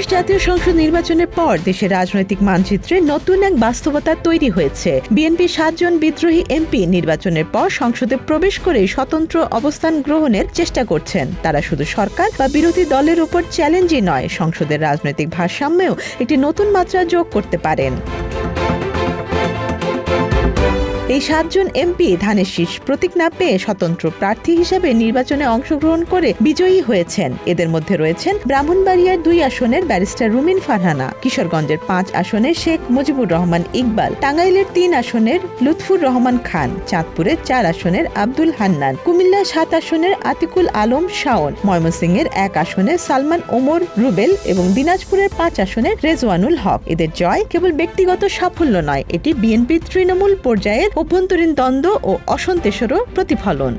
ত্রয়োদশ জাতীয় সংসদ নির্বাচনের পর দেশের রাজনৈতিক মানচিত্রে নতুন এক বাস্তবতা তৈরি হয়েছে। বিএনপি 7 জন বিদ্রোহী এমপি নির্বাচনের পর সংসদে প্রবেশ করে স্বতন্ত্র অবস্থান গ্রহণের চেষ্টা করছেন। তারা শুধু সরকার বা বিরোধী দলের উপর চ্যালেঞ্জই নয়, সংসদের রাজনৈতিক ভারসাম্যেও একটি নতুন মাত্রা যোগ করতে পারেন। এই 7 জন এমপি ধানের শীষ প্রতীক না পেয়ে স্বতন্ত্র প্রার্থী হিসেবে নির্বাচনে অংশগ্রহণ করে বিজয়ী হয়েছেন। এদের মধ্যে রয়েছেন ব্রাহ্মণবাড়িয়ার 2 আসনের ব্যারিস্টার রুমিন ফারহানা, কিশোরগঞ্জের 5 আসনের শেখ মুজিবুর রহমান ইকবাল, টাঙ্গাইলের 3 আসনের লুৎফুর রহমান খান, চাঁদপুরের 4 আসনের আব্দুল হান্নান, কুমিল্লার 7 আসনের আতিকুল আলম শাওন, ময়মনসিংহের 1 আসনের সালমান ওমর রুবেল এবং দিনাজপুরের 5 আসনের রেজওয়ানুল হক। এদের জয় কেবল ব্যক্তিগত সাফল্য নয়, এটি বিএনপির তৃণমূল পর্যায়ের অভ্যন্তরীণ দ্বন্দ্ব ও অসন্তোষেরও প্রতিফলন।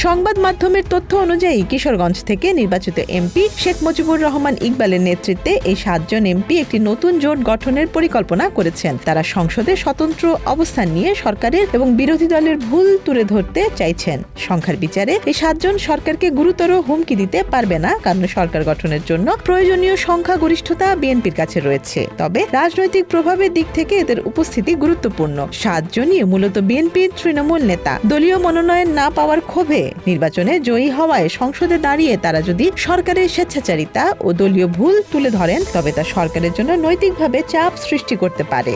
সংবাদ মাধ্যমের তথ্য অনুযায়ী কিশোরগঞ্জ থেকে নির্বাচিত এমপি শেখ মুজিবুর রহমান ইকবালের নেতৃত্বে এই 7 জন এমপি একটি নতুন জোট গঠনের পরিকল্পনা করেছেন। তারা সংসদে স্বতন্ত্র অবস্থান নিয়ে সরকারের এবং বিরোধী দলের ভুল তুলে ধরতে চাইছেন। সংখ্যার বিচারে এই 7 জন সরকারকে গুরুতর হুমকি দিতে পারবে না, কারণ সরকার গঠনের জন্য প্রয়োজনীয় সংখ্যাগরিষ্ঠতা বিএনপির কাছে রয়েছে। তবে রাজনৈতিক প্রভাবের দিক থেকে এদের উপস্থিতি গুরুত্বপূর্ণ। 7 জনই মূলত বিএনপির তৃণমূল নেতা। দলীয় মনোনয়ন না পাওয়ার ক্ষোভে নির্বাচনে জয়ী হওয়ায় সংসদে দাঁড়িয়ে তারা যদি সরকারের স্বেচ্ছাচারিতা ও দলীয় ভুল তুলে ধরেন, তবে তা সরকারের জন্য নৈতিকভাবে চাপ সৃষ্টি করতে পারে।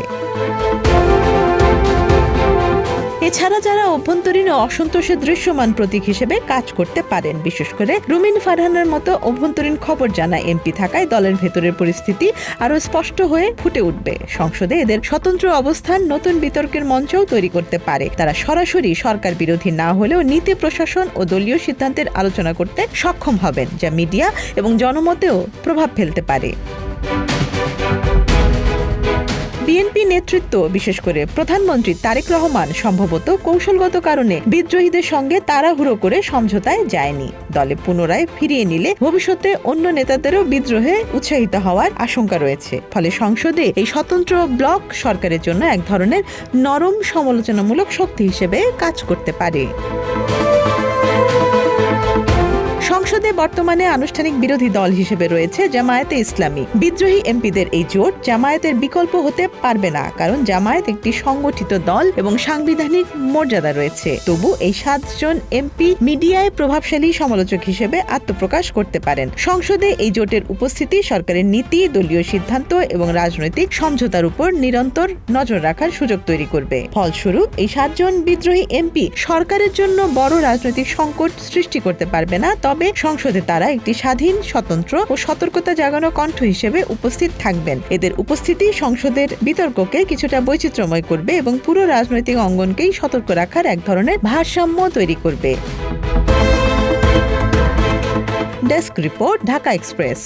এছাড়া যারা অভ্যন্তরীণ ও অসন্তোষের দৃশ্যমান প্রতীক হিসেবে কাজ করতে পারেন, বিশেষ করে রুমিন ফারহানার মতো অভ্যন্তরীণ খবর জানা এমপি থাকায় দলের ভেতরের পরিস্থিতি আরও স্পষ্ট হয়ে ফুটে উঠবে। সংসদে এদের স্বতন্ত্র অবস্থান নতুন বিতর্কের মঞ্চও তৈরি করতে পারে। তারা সরাসরি সরকার বিরোধী না হলেও নীতি প্রশাসন ও দলীয় সিদ্ধান্তের আলোচনা করতে সক্ষম হবেন, যা মিডিয়া এবং জনমতেও প্রভাব ফেলতে পারে। বিএনপি নেতৃত্ব, বিশেষ করে প্রধানমন্ত্রী তারেক রহমান সম্ভবত কৌশলগত কারণে বিদ্রোহীদের সঙ্গে তাড়াহুড়ো করে সমঝোতায় যায়নি। দলে পুনরায় ফিরিয়ে নিলে ভবিষ্যতে অন্য নেতাদেরও বিদ্রোহে উৎসাহিত হওয়ার আশঙ্কা রয়েছে। ফলে সংসদে এই স্বতন্ত্র ব্লক সরকারের জন্য এক ধরনের নরম সমালোচনামূলক শক্তি হিসেবে কাজ করতে পারে। সংসদে বর্তমানে আনুষ্ঠানিক বিরোধী দল হিসেবে রয়েছে জামায়াতে ইসলামী। বিদ্রোহী এমপিদের এই জোট জামায়াতের বিকল্প হতে পারবে না, কারণ জামায়াত একটি সংগঠিত দল এবং সাংবিধানিক মর্যাদা রয়েছে। তবু এই 7 জন এমপি মিডিয়ায় প্রভাবশালী সমালোচক হিসেবে আত্মপ্রকাশ করতে পারেন। সংসদে এই জোটের উপস্থিতি সরকারের নীতি, দলীয় সিদ্ধান্ত এবং রাজনৈতিক সমঝোতার উপর নিরন্তর নজর রাখার সুযোগ তৈরি করবে। ফলস্বরূপ এই 7 জন বিদ্রোহী এমপি সরকারের জন্য বড় রাজনৈতিক সংকট সৃষ্টি করতে পারবে না, তবে সংসদে তারা একটি স্বাধীন, স্বতন্ত্র ও সতর্কতা জাগানো কণ্ঠ হিসেবে উপস্থিত থাকবেন। এদের উপস্থিতি সংসদের বিতর্ককে কিছুটা বৈচিত্র্যময় করবে এবং পুরো রাজনৈতিক অঙ্গনকেই সতর্ক রাখার এক ধরনের ভারসাম্য তৈরি করবে। Desk report, Dhaka express.